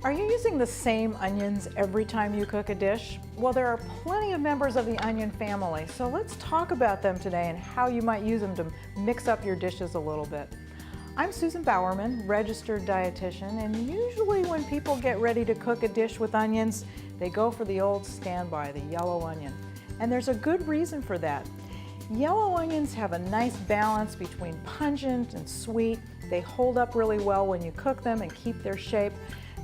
Are you using the same onions every time you cook a dish? Well, there are plenty of members of the onion family, so let's talk about them today and how you might use them to mix up your dishes a little bit. I'm Susan Bowerman, registered dietitian, and usually when people get ready to cook a dish with onions, they go for the old standby, the yellow onion. And there's a good reason for that. Yellow onions have a nice balance between pungent and sweet. They hold up really well when you cook them and keep their shape.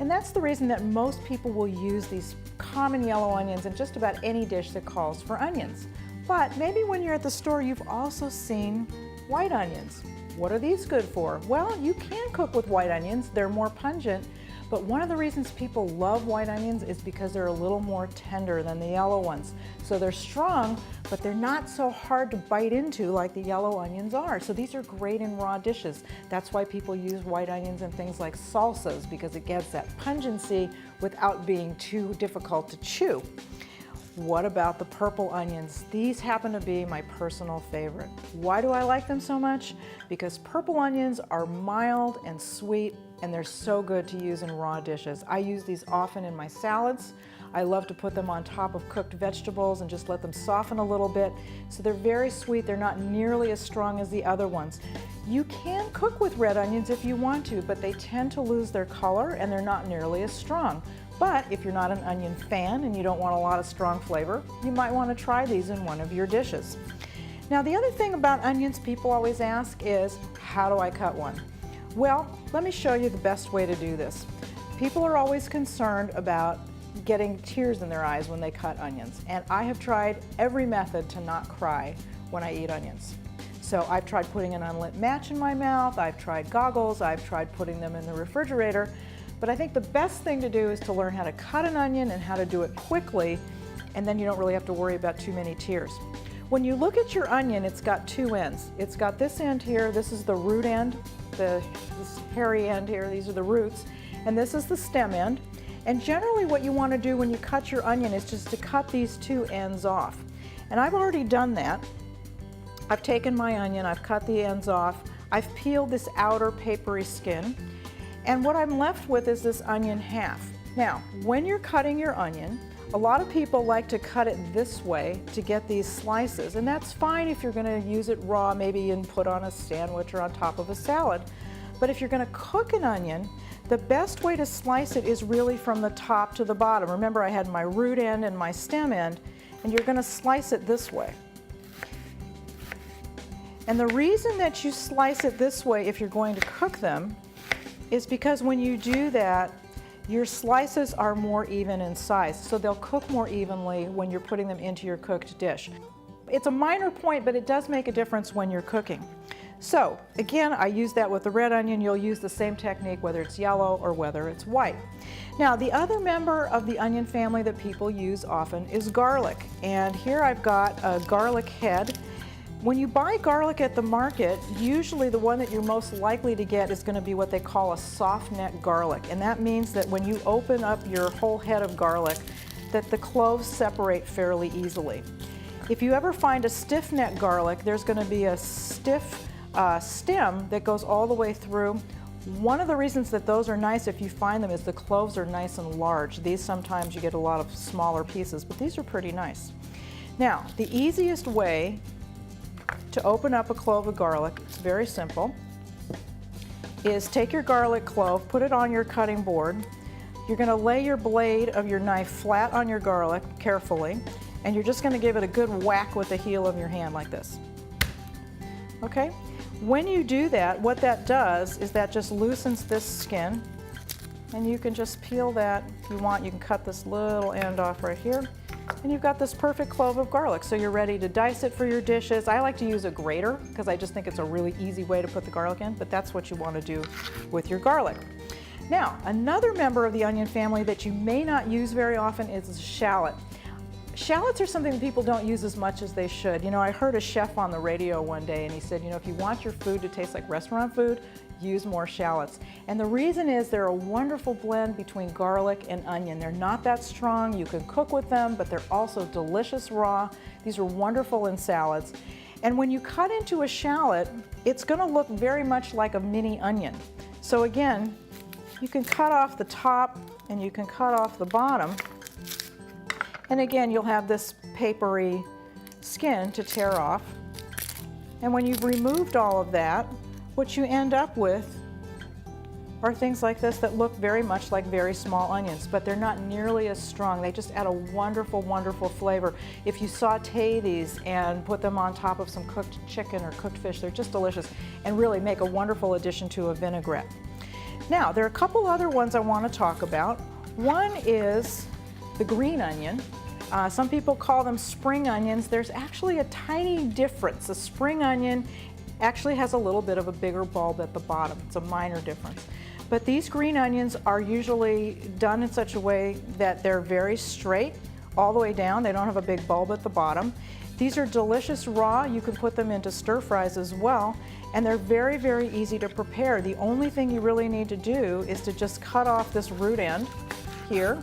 And that's the reason that most people will use these common yellow onions in just about any dish that calls for onions. But maybe when you're at the store, you've also seen white onions. What are these good for? Well, you can cook with white onions. They're more pungent. But one of the reasons people love white onions is because they're a little more tender than the yellow ones. So they're strong, but they're not so hard to bite into like the yellow onions are. So these are great in raw dishes. That's why people use white onions in things like salsas, because it gives that pungency without being too difficult to chew. What about the purple onions? These happen to be my personal favorite. Why do I like them so much? Because purple onions are mild and sweet, and they're so good to use in raw dishes. I use these often in my salads. I love to put them on top of cooked vegetables and just let them soften a little bit. So they're very sweet. They're not nearly as strong as the other ones. You can cook with red onions if you want to, but they tend to lose their color and they're not nearly as strong. But if you're not an onion fan and you don't want a lot of strong flavor, you might want to try these in one of your dishes. Now, the other thing about onions people always ask is, how do I cut one? Well, let me show you the best way to do this. People are always concerned about getting tears in their eyes when they cut onions, and I have tried every method to not cry when I eat onions. So I've tried putting an unlit match in my mouth, I've tried goggles, I've tried putting them in the refrigerator, but I think the best thing to do is to learn how to cut an onion and how to do it quickly, and then you don't really have to worry about too many tears. When you look at your onion, it's got two ends. It's got this end here, this is the root end, this hairy end here, these are the roots, and this is the stem end. And generally what you want to do when you cut your onion is just to cut these two ends off. And I've already done that. I've taken my onion, I've cut the ends off, I've peeled this outer papery skin, and what I'm left with is this onion half. Now, when you're cutting your onion, a lot of people like to cut it this way to get these slices, and that's fine if you're going to use it raw, maybe and put on a sandwich or on top of a salad. But if you're going to cook an onion, the best way to slice it is really from the top to the bottom. Remember, I had my root end and my stem end, and you're going to slice it this way. And the reason that you slice it this way if you're going to cook them is because when you do that, your slices are more even in size, so they'll cook more evenly when you're putting them into your cooked dish. It's a minor point, but it does make a difference when you're cooking. So again, I use that with the red onion. You'll use the same technique whether it's yellow or whether it's white. Now, the other member of the onion family that people use often is garlic. And here I've got a garlic head. When you buy garlic at the market, usually the one that you're most likely to get is going to be what they call a soft neck garlic. And that means that when you open up your whole head of garlic, that the cloves separate fairly easily. If you ever find a stiff neck garlic, there's going to be a stiff stem that goes all the way through. One of the reasons that those are nice if you find them is the cloves are nice and large. These sometimes you get a lot of smaller pieces, but these are pretty nice. Now, the easiest way to open up a clove of garlic, it's very simple, is take your garlic clove, put it on your cutting board. You're going to lay your blade of your knife flat on your garlic carefully, and you're just going to give it a good whack with the heel of your hand like this. Okay? When you do that, what that does is that just loosens this skin, and you can just peel that if you want. You can cut this little end off right here, and you've got this perfect clove of garlic. So you're ready to dice it for your dishes. I like to use a grater because I just think it's a really easy way to put the garlic in, but that's what you want to do with your garlic. Now, another member of the onion family that you may not use very often is shallot. Shallots are something that people don't use as much as they should. You know, I heard a chef on the radio one day and he said, you know, if you want your food to taste like restaurant food, use more shallots. And the reason is they're a wonderful blend between garlic and onion. They're not that strong. You can cook with them, but they're also delicious raw. These are wonderful in salads. And when you cut into a shallot, it's going to look very much like a mini onion. So again, You can cut off the top and you can cut off the bottom. And again, you'll have this papery skin to tear off. And when you've removed all of that, what you end up with are things like this that look very much like very small onions, but they're not nearly as strong. They just add a wonderful, wonderful flavor. If you saute these and put them on top of some cooked chicken or cooked fish, they're just delicious and really make a wonderful addition to a vinaigrette. Now, there are a couple other ones I want to talk about. One is the green onion. Some people call them spring onions. There's actually a tiny difference. The spring onion actually has a little bit of a bigger bulb at the bottom. It's a minor difference. But these green onions are usually done in such a way that they're very straight all the way down. They don't have a big bulb at the bottom. These are delicious raw. You can put them into stir fries as well. And they're very, very easy to prepare. The only thing you really need to do is to just cut off this root end here.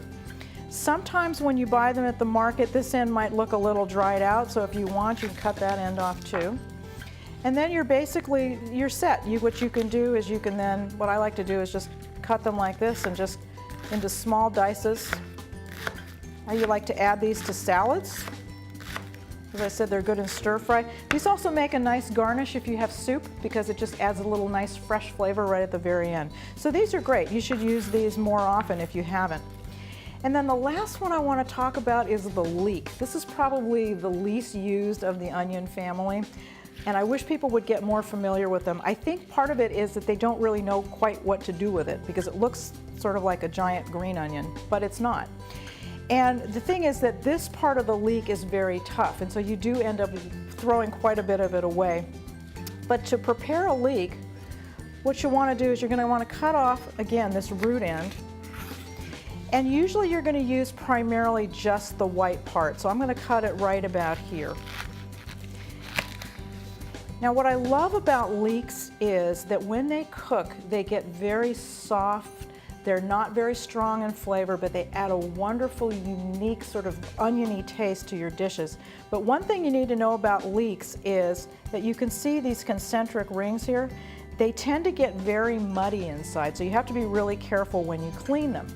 Sometimes when you buy them at the market, this end might look a little dried out. So if you want, you can cut that end off too. And then you're set. What you can do is what I like to do is just cut them like this and just into small dices. You like to add these to salads. As I said, they're good in stir fry. These also make a nice garnish if you have soup because it just adds a little nice fresh flavor right at the very end. So these are great. You should use these more often if you haven't. And then the last one I want to talk about is the leek. This is probably the least used of the onion family. And I wish people would get more familiar with them. I think part of it is that they don't really know quite what to do with it because it looks sort of like a giant green onion, but it's not. And the thing is that this part of the leek is very tough, and so you do end up throwing quite a bit of it away. But to prepare a leek, what you want to do is you're going to want to cut off, again, this root end. And usually you're going to use primarily just the white part. So I'm going to cut it right about here. Now what I love about leeks is that when they cook, they get very soft. They're not very strong in flavor, but they add a wonderful, unique sort of oniony taste to your dishes. But one thing you need to know about leeks is that you can see these concentric rings here. They tend to get very muddy inside, so you have to be really careful when you clean them.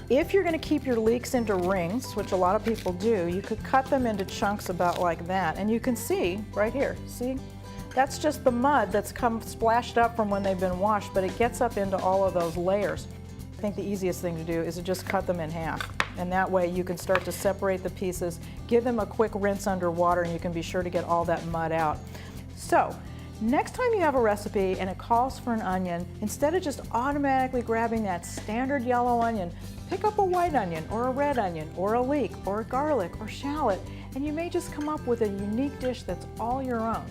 If you're going to keep your leeks into rings, which a lot of people do, you could cut them into chunks about like that. And you can see right here, see? That's just the mud that's come splashed up from when they've been washed, but it gets up into all of those layers. I think the easiest thing to do is to just cut them in half. And that way you can start to separate the pieces, give them a quick rinse under water, and you can be sure to get all that mud out. So, next time you have a recipe and it calls for an onion, instead of just automatically grabbing that standard yellow onion, pick up a white onion or a red onion or a leek or a garlic or shallot, and you may just come up with a unique dish that's all your own.